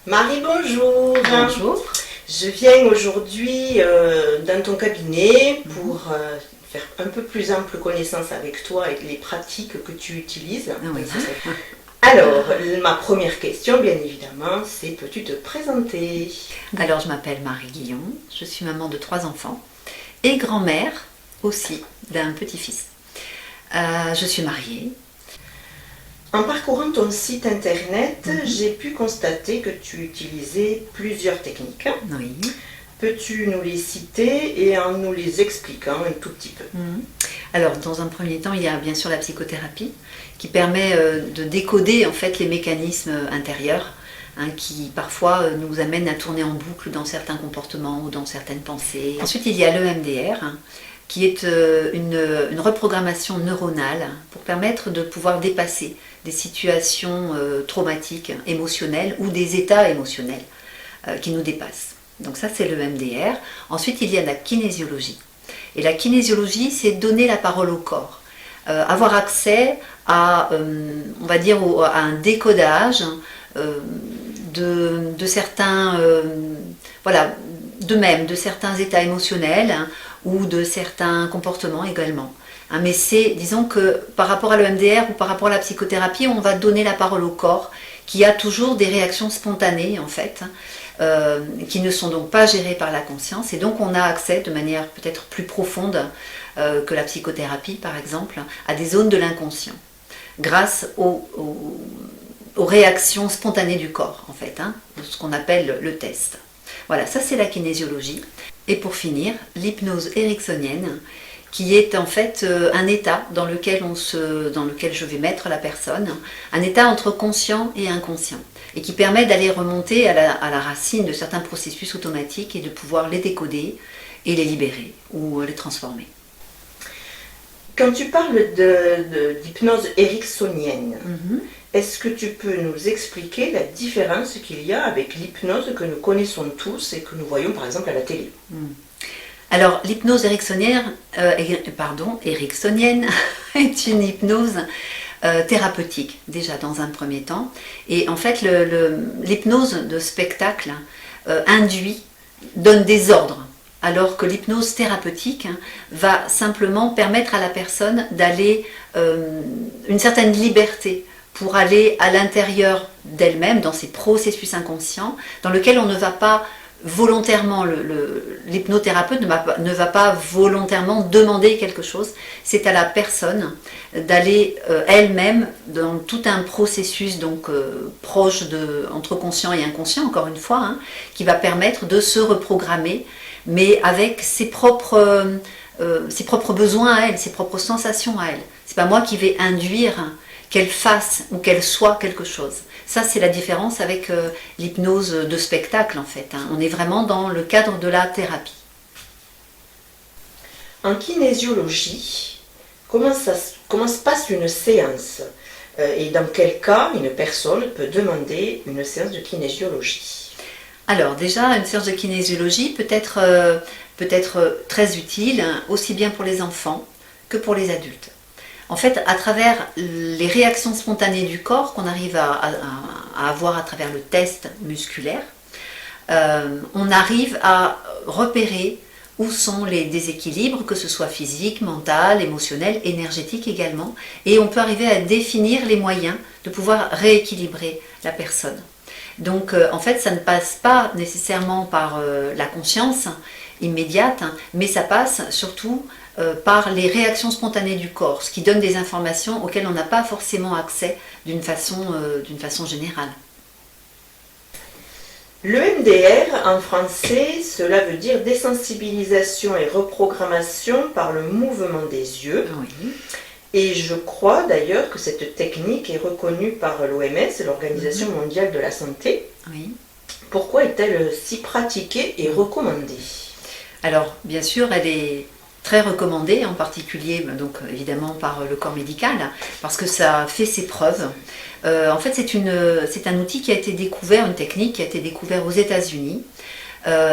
Marie, bonjour. Bonjour. Je viens aujourd'hui dans ton cabinet pour faire un peu plus ample connaissance avec toi et les pratiques que tu utilises. Oui. Alors, ma première question, bien évidemment, c'est peux-tu te présenter? Alors, je m'appelle Marie Guillon, je suis maman de 3 enfants et grand-mère aussi d'un petit-fils. Je suis mariée. En parcourant ton site internet, j'ai pu constater que tu utilisais plusieurs techniques. Oui. Peux-tu nous les citer et en nous les expliquant un tout petit peu? Alors, dans un premier temps, il y a bien sûr la psychothérapie qui permet de décoder en fait les mécanismes intérieurs qui parfois nous amènent à tourner en boucle dans certains comportements ou dans certaines pensées. Ensuite, il y a l'EMDR qui est une reprogrammation neuronale pour permettre de pouvoir dépasser des situations traumatiques, émotionnelles ou des états émotionnels qui nous dépassent. Donc ça, c'est l'EMDR. Ensuite, il y a la kinésiologie. Et la kinésiologie, c'est donner la parole au corps. Avoir accès à, on va dire, à un décodage de certains, voilà, de certains états émotionnels ou de certains comportements également. Mais c'est, disons que par rapport à l'EMDR ou par rapport à la psychothérapie, on va donner la parole au corps qui a toujours des réactions spontanées en fait, qui ne sont donc pas gérées par la conscience et donc on a accès de manière peut-être plus profonde que la psychothérapie par exemple à des zones de l'inconscient grâce aux réactions spontanées du corps en fait, ce qu'on appelle le test. Voilà, ça c'est la kinésiologie. Et pour finir, l'hypnose ericksonienne qui est en fait un état dans lequel je vais mettre la personne, un état entre conscient et inconscient, et qui permet d'aller remonter à la racine de certains processus automatiques et de pouvoir les décoder et les libérer ou les transformer. Quand tu parles d'hypnose ericksonienne, est-ce que tu peux nous expliquer la différence qu'il y a avec l'hypnose que nous connaissons tous et que nous voyons par exemple à la télé? Alors, l'hypnose ericksonienne est une hypnose thérapeutique, déjà dans un premier temps. Et en fait, l'hypnose de spectacle donne des ordres, alors que l'hypnose thérapeutique va simplement permettre à la personne d'aller une certaine liberté pour aller à l'intérieur d'elle-même, dans ses processus inconscients, dans lequel on ne va pas volontairement, l'hypnothérapeute ne va pas volontairement demander quelque chose, c'est à la personne d'aller elle-même dans tout un processus donc proche entre conscient et inconscient, encore une fois, qui va permettre de se reprogrammer, mais avec ses propres besoins à elle, ses propres sensations à elle. C'est pas moi qui vais induire qu'elle fasse ou qu'elle soit quelque chose. Ça, c'est la différence avec l'hypnose de spectacle, en fait. On est vraiment dans le cadre de la thérapie. En kinésiologie, comment se passe une séance? Et dans quel cas une personne peut demander une séance de kinésiologie? Alors, déjà, une séance de kinésiologie peut être très utile, aussi bien pour les enfants que pour les adultes. En fait, à travers les réactions spontanées du corps qu'on arrive à avoir à travers le test musculaire, on arrive à repérer où sont les déséquilibres, que ce soit physique, mental, émotionnel, énergétique également, et on peut arriver à définir les moyens de pouvoir rééquilibrer la personne. Donc, en fait, ça ne passe pas nécessairement par la conscience immédiate, mais ça passe surtout par les réactions spontanées du corps, ce qui donne des informations auxquelles on n'a pas forcément accès d'une façon générale. L'EMDR, en français, cela veut dire désensibilisation et reprogrammation par le mouvement des yeux. Oui. Et je crois d'ailleurs que cette technique est reconnue par l'OMS, l'Organisation mondiale de la santé. Oui. Pourquoi est-elle si pratiquée et recommandée? Alors, bien sûr, elle est très recommandée, en particulier donc, évidemment par le corps médical, parce que ça fait ses preuves. En fait, c'est un outil qui a été découvert, une technique qui a été découverte aux États-Unis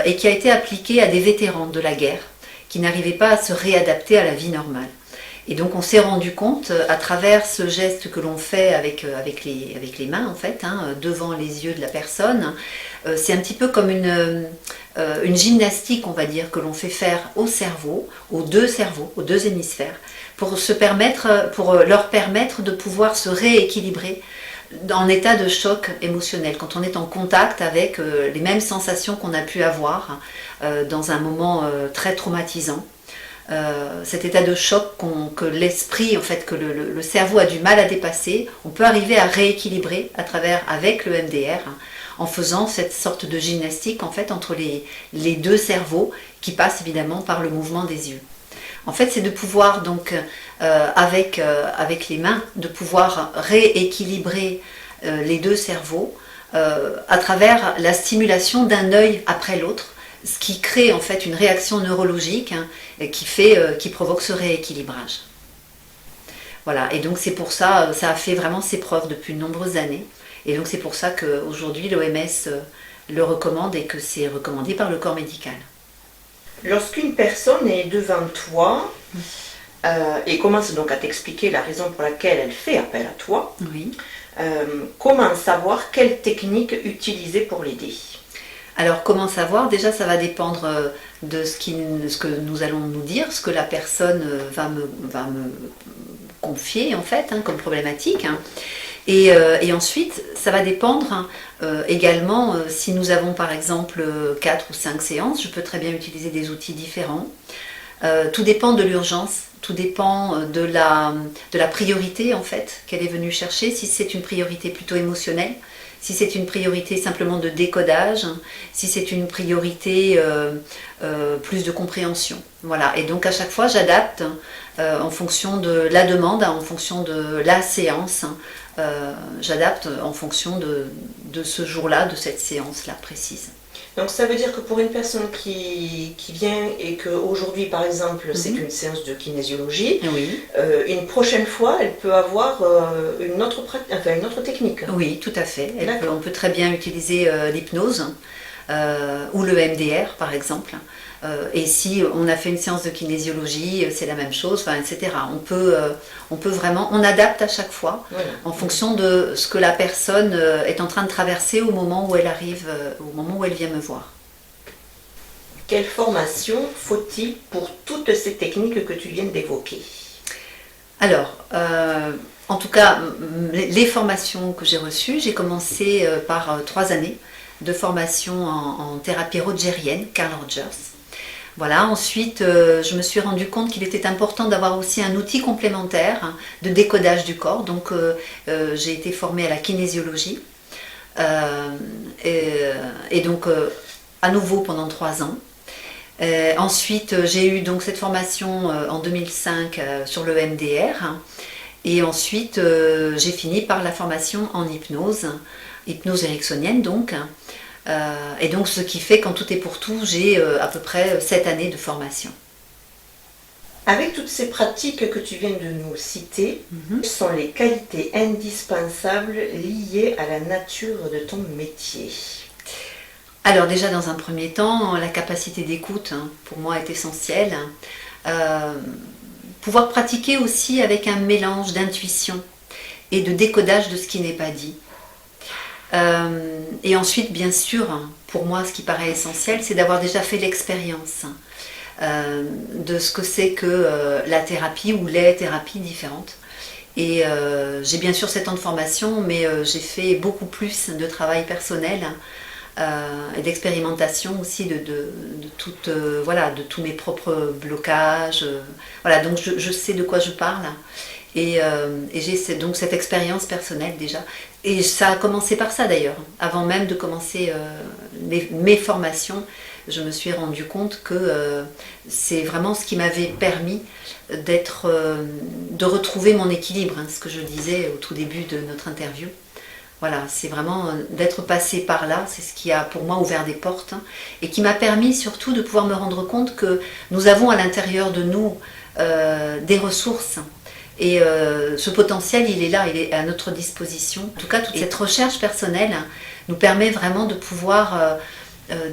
et qui a été appliquée à des vétérans de la guerre qui n'arrivaient pas à se réadapter à la vie normale. Et donc on s'est rendu compte à travers ce geste que l'on fait avec les mains en fait, devant les yeux de la personne, c'est un petit peu comme une gymnastique on va dire que l'on fait faire au cerveau, aux deux hémisphères, pour leur permettre de pouvoir se rééquilibrer en état de choc émotionnel, quand on est en contact avec les mêmes sensations qu'on a pu avoir dans un moment très traumatisant. Cet état de choc que l'esprit, en fait, que le cerveau a du mal à dépasser, on peut arriver à rééquilibrer avec le MDR, en faisant cette sorte de gymnastique en fait entre les deux cerveaux qui passent évidemment par le mouvement des yeux. En fait, c'est de pouvoir donc avec les mains, de pouvoir rééquilibrer les deux cerveaux à travers la stimulation d'un œil après l'autre, ce qui crée en fait une réaction neurologique qui provoque ce rééquilibrage. Voilà, et donc c'est pour ça, ça a fait vraiment ses preuves depuis de nombreuses années. Et donc c'est pour ça qu'aujourd'hui l'OMS le recommande et que c'est recommandé par le corps médical. Lorsqu'une personne est devant toi et commence donc à t'expliquer la raison pour laquelle elle fait appel à toi, oui. Comment savoir quelle technique utiliser pour l'aider? Alors comment savoir? Déjà ça va dépendre de ce que nous allons nous dire, ce que la personne va me confier en fait comme problématique. Et ensuite ça va dépendre également si nous avons par exemple 4 ou 5 séances, je peux très bien utiliser des outils différents. Tout dépend de l'urgence, tout dépend de la priorité en fait qu'elle est venue chercher, si c'est une priorité plutôt émotionnelle, si c'est une priorité simplement de décodage, si c'est une priorité plus de compréhension. Voilà. Et donc à chaque fois j'adapte en fonction de la demande, en fonction de la séance, j'adapte en fonction de ce jour-là, de cette séance-là précise. Donc ça veut dire que pour une personne qui vient et qu'aujourd'hui par exemple c'est une séance de kinésiologie, oui. Une prochaine fois elle peut avoir une autre technique. Oui, tout à fait. On peut très bien utiliser l'hypnose ou le MDR par exemple. Et si on a fait une séance de kinésiologie, c'est la même chose, etc. On peut vraiment, on adapte à chaque fois en fonction de ce que la personne est en train de traverser au moment où elle arrive, au moment où elle vient me voir. Quelle formation faut-il pour toutes ces techniques que tu viens d'évoquer? Alors, en tout cas, les formations que j'ai reçues, j'ai commencé par 3 années de formation en thérapie rogérienne, Carl Rogers. Voilà, ensuite je me suis rendu compte qu'il était important d'avoir aussi un outil complémentaire de décodage du corps, donc j'ai été formée à la kinésiologie et donc à nouveau pendant 3 ans. Ensuite j'ai eu donc cette formation en 2005 sur le MDR et ensuite j'ai fini par la formation en hypnose ericksonienne donc. Et donc ce qui fait qu'en tout et pour tout, j'ai à peu près 7 années de formation. Avec toutes ces pratiques que tu viens de nous citer, quelles sont les qualités indispensables liées à la nature de ton métier? Alors déjà dans un premier temps, la capacité d'écoute pour moi est essentielle. Pouvoir pratiquer aussi avec un mélange d'intuition et de décodage de ce qui n'est pas dit. Et ensuite, bien sûr, pour moi, ce qui paraît essentiel, c'est d'avoir déjà fait l'expérience de ce que c'est que la thérapie ou les thérapies différentes. Et j'ai bien sûr 7 ans de formation, mais j'ai fait beaucoup plus de travail personnel et d'expérimentation aussi de tous mes propres blocages. Voilà, donc je sais de quoi je parle. Et j'ai donc cette expérience personnelle déjà. Et ça a commencé par ça d'ailleurs. Avant même de commencer mes formations, je me suis rendu compte que c'est vraiment ce qui m'avait permis de retrouver mon équilibre, ce que je disais au tout début de notre interview. Voilà, c'est vraiment d'être passé par là, c'est ce qui a pour moi ouvert des portes et qui m'a permis surtout de pouvoir me rendre compte que nous avons à l'intérieur de nous des ressources. Et ce potentiel, il est là, il est à notre disposition. En tout cas, toute cette recherche personnelle nous permet vraiment de pouvoir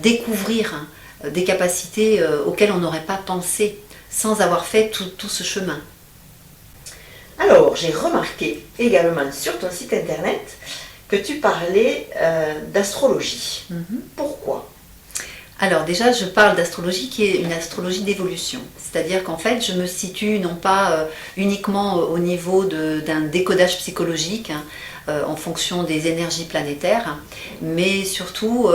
découvrir des capacités auxquelles on n'aurait pas pensé sans avoir fait tout ce chemin. Alors, j'ai remarqué également sur ton site internet que tu parlais d'astrologie. Pourquoi? Alors déjà, je parle d'astrologie qui est une astrologie d'évolution. C'est-à-dire qu'en fait, je me situe non pas uniquement au niveau d'un décodage psychologique, en fonction des énergies planétaires, mais surtout,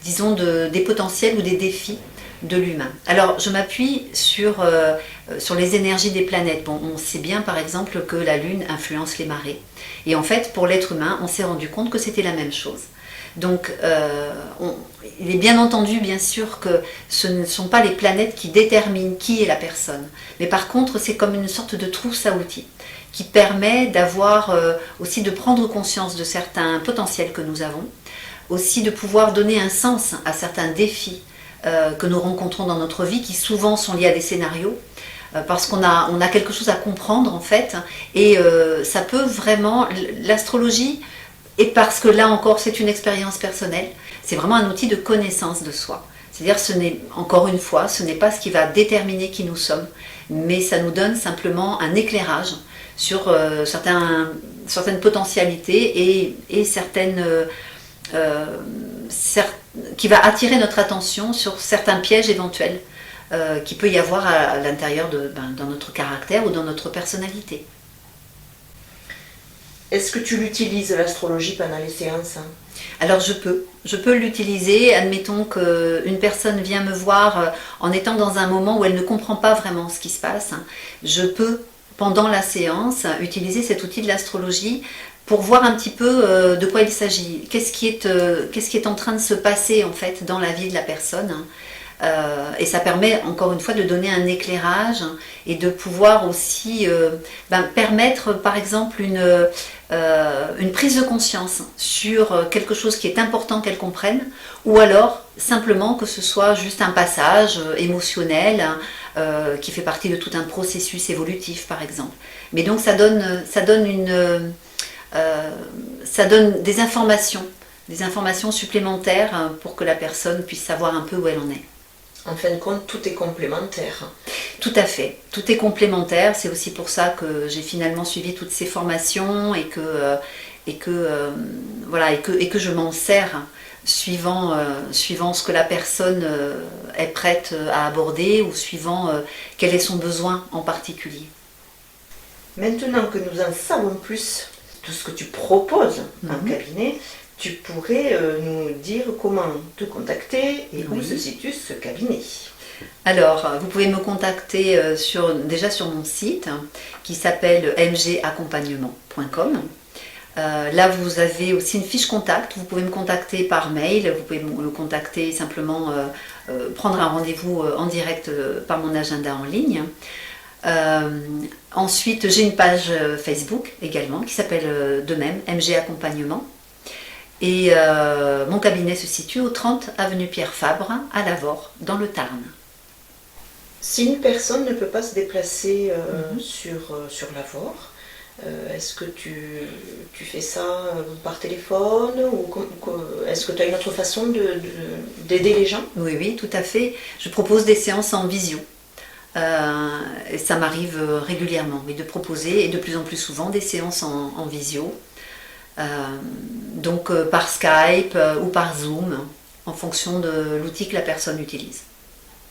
disons, des potentiels ou des défis de l'humain. Alors, je m'appuie sur les énergies des planètes. Bon, on sait bien, par exemple, que la Lune influence les marées. Et en fait, pour l'être humain, on s'est rendu compte que c'était la même chose. Donc, il est bien entendu, bien sûr, que ce ne sont pas les planètes qui déterminent qui est la personne. Mais par contre, c'est comme une sorte de trousse à outils qui permet d'avoir aussi de prendre conscience de certains potentiels que nous avons, aussi de pouvoir donner un sens à certains défis que nous rencontrons dans notre vie, qui souvent sont liés à des scénarios, parce qu'on a quelque chose à comprendre en fait, et ça peut vraiment, l'astrologie, et parce que là encore c'est une expérience personnelle, c'est vraiment un outil de connaissance de soi. C'est-à-dire, encore une fois, ce n'est pas ce qui va déterminer qui nous sommes, mais ça nous donne simplement un éclairage sur certaines potentialités et certaines qui va attirer notre attention sur certains pièges éventuels qu'il peut y avoir à l'intérieur dans notre caractère ou dans notre personnalité. Est-ce que tu l'utilises, l'astrologie, pendant les séances? Alors je peux l'utiliser. Admettons qu'une personne vient me voir en étant dans un moment où elle ne comprend pas vraiment ce qui se passe. Je peux, pendant la séance, utiliser cet outil de l'astrologie pour voir un petit peu de quoi il s'agit. Qu'est-ce qui est en train de se passer en fait dans la vie de la personne. Et ça permet encore une fois de donner un éclairage et de pouvoir aussi permettre par exemple une prise de conscience sur quelque chose qui est important qu'elle comprenne, ou alors simplement que ce soit juste un passage émotionnel qui fait partie de tout un processus évolutif par exemple. Mais donc ça donne des informations supplémentaires pour que la personne puisse savoir un peu où elle en est. En fin de compte, tout est complémentaire. Tout à fait, tout est complémentaire. C'est aussi pour ça que j'ai finalement suivi toutes ces formations et que je m'en sers suivant ce que la personne est prête à aborder ou suivant quel est son besoin en particulier. Maintenant que nous en savons plus de ce que tu proposes en cabinet, tu pourrais nous dire comment te contacter et où se situe ce cabinet. Alors, vous pouvez me contacter déjà sur mon site qui s'appelle mgaccompagnement.com. Là, vous avez aussi une fiche contact. Vous pouvez me contacter par mail. Vous pouvez me contacter simplement, prendre un rendez-vous en direct par mon agenda en ligne. Ensuite, j'ai une page Facebook également qui s'appelle de même MG Accompagnement. Et mon cabinet se situe au 30 avenue Pierre Fabre à Lavore, dans le Tarn. Si une personne ne peut pas se déplacer sur Lavore, est-ce que tu fais ça par téléphone ou est-ce que tu as une autre façon d'aider les gens? Oui, tout à fait. Je propose des séances en visio. Et ça m'arrive régulièrement de proposer, et de plus en plus souvent, des séances en visio. Donc par Skype ou par Zoom, en fonction de l'outil que la personne utilise.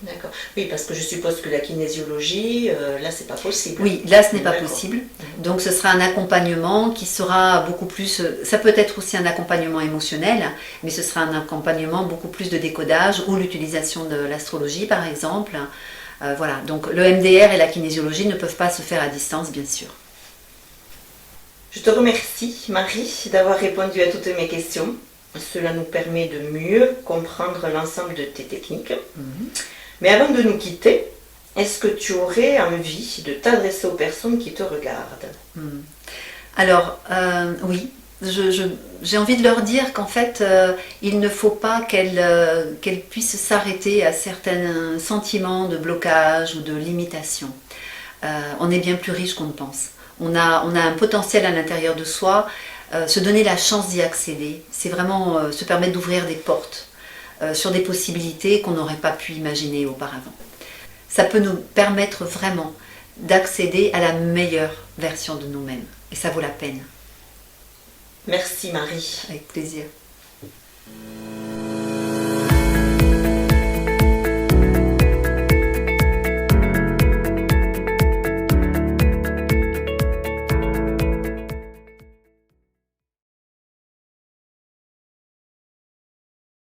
D'accord. Oui, parce que je suppose que la kinésiologie, là, c'est pas possible. Oui, là, ce n'est pas possible. Donc, ce sera un accompagnement qui sera beaucoup plus... Ça peut être aussi un accompagnement émotionnel, mais ce sera un accompagnement beaucoup plus de décodage ou l'utilisation de l'astrologie, par exemple. Voilà. Donc, le MDR et la kinésiologie ne peuvent pas se faire à distance, bien sûr. Je te remercie, Marie, d'avoir répondu à toutes mes questions. Cela nous permet de mieux comprendre l'ensemble de tes techniques. Mais avant de nous quitter, est-ce que tu aurais envie de t'adresser aux personnes qui te regardent? Alors, oui, j'ai envie de leur dire qu'en fait, il ne faut pas qu'elles puissent s'arrêter à certains sentiments de blocage ou de limitation. On est bien plus riche qu'on ne pense. On a un potentiel à l'intérieur de soi. Se donner la chance d'y accéder, c'est vraiment se permettre d'ouvrir des portes sur des possibilités qu'on n'aurait pas pu imaginer auparavant. Ça peut nous permettre vraiment d'accéder à la meilleure version de nous-mêmes. Et ça vaut la peine. Merci Marie. Avec plaisir.